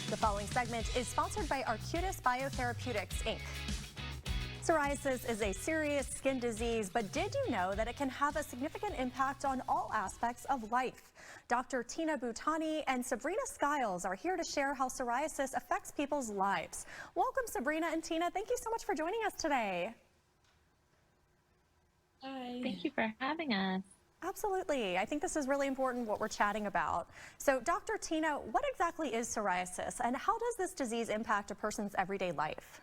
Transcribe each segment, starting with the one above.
The following segment is sponsored by Arcutis Biotherapeutics, Inc. Psoriasis is a serious skin disease, but did you know that it can have a significant impact on all aspects of life? Dr. Tina Butani and Sabrina Skiles are here to share how psoriasis affects people's lives. Welcome, Sabrina and Tina. Thank you so much for joining us today. Hi. Thank you for having us. Absolutely. I think this is really important what we're chatting about. So, Dr. Tina, what exactly is psoriasis, and how does this disease impact a person's everyday life?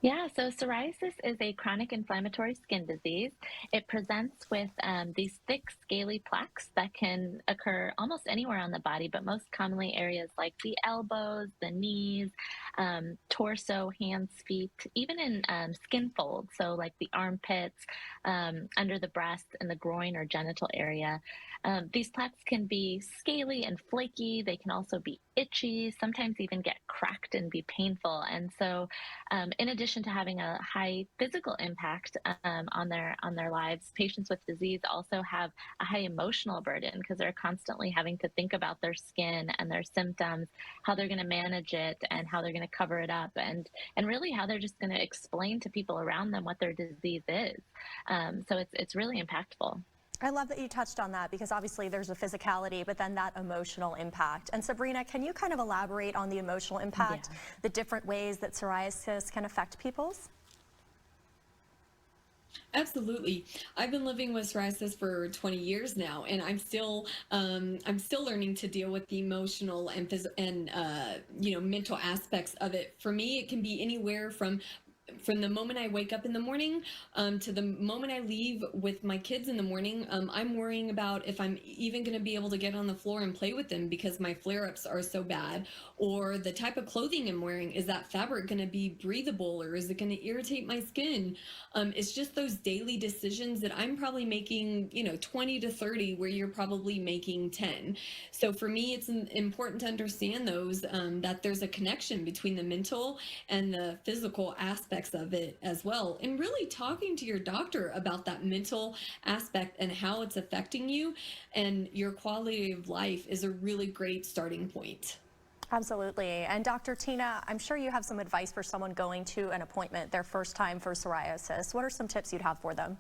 Yeah, so psoriasis is a chronic inflammatory skin disease. It presents with these thick, scaly plaques that can occur almost anywhere on the body, but most commonly areas like the elbows, the knees, torso, hands, feet, even in skin folds, so like the armpits, under the breast, and the groin or genital area. These plaques can be scaly and flaky. They can also be itchy, sometimes even get cracked and be painful. And so, in addition to having a high physical impact on their lives, patients with disease also have a high emotional burden because they're constantly having to think about their skin and their symptoms, how they're going to manage it, and how they're going to cover it up, and really how they're just going to explain to people around them what their disease is. So it's really impactful. I love that you touched on that because obviously there's a physicality, but then that emotional impact. And Sabrina, can you kind of elaborate on the emotional impact, the different ways that psoriasis can affect people's? Absolutely. I've been living with psoriasis for 20 years now, and I'm still learning to deal with the emotional and mental aspects of it. For me, it can be anywhere from the moment I wake up in the morning to the moment I leave with my kids in the morning. I'm worrying about if I'm even going to be able to get on the floor and play with them because my flare-ups are so bad, or the type of clothing I'm wearing. Is that fabric going to be breathable, or is it going to irritate my skin? It's just those daily decisions that I'm probably making, 20 to 30, where you're probably making 10. So for me, it's important to understand those, that there's a connection between the mental and the physical aspects of it as well, and really talking to your doctor about that mental aspect and how it's affecting you and your quality of life is a really great starting point. Absolutely. And Dr. Tina, I'm sure you have some advice for someone going to an appointment their first time for psoriasis. What are some tips you'd have for them?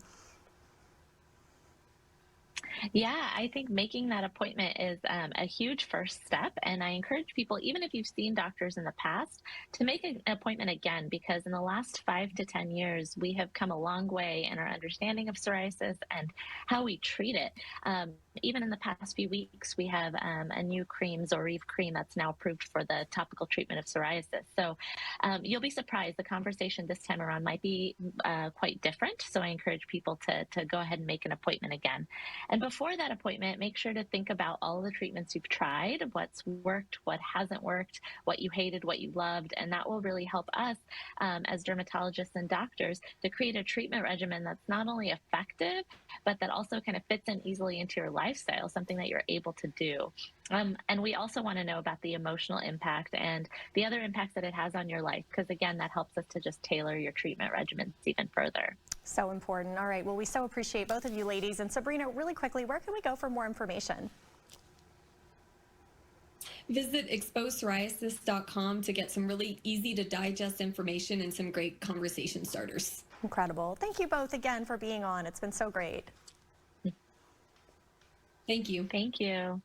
Yeah, I think making that appointment is a huge first step. And I encourage people, even if you've seen doctors in the past, to make an appointment again, because in the last 5 to 10 years, we have come a long way in our understanding of psoriasis and how we treat it. Even in the past few weeks, we have a new cream, Zorive cream, that's now approved for the topical treatment of psoriasis. So you'll be surprised. The conversation this time around might be quite different. So I encourage people to go ahead and make an appointment again. And before that appointment, make sure to think about all the treatments you've tried, what's worked, what hasn't worked, what you hated, what you loved. And that will really help us as dermatologists and doctors to create a treatment regimen that's not only effective, but that also kind of fits in easily into your lifestyle, something that you're able to do. And we also want to know about the emotional impact and the other impacts that it has on your life, because again, that helps us to just tailor your treatment regimens even further. So important. All right. Well, we so appreciate both of you ladies. And Sabrina, really quickly, where can we go for more information? Visit exposepsoriasis.com to get some really easy to digest information and some great conversation starters. Incredible. Thank you both again for being on. It's been so great. Thank you. Thank you.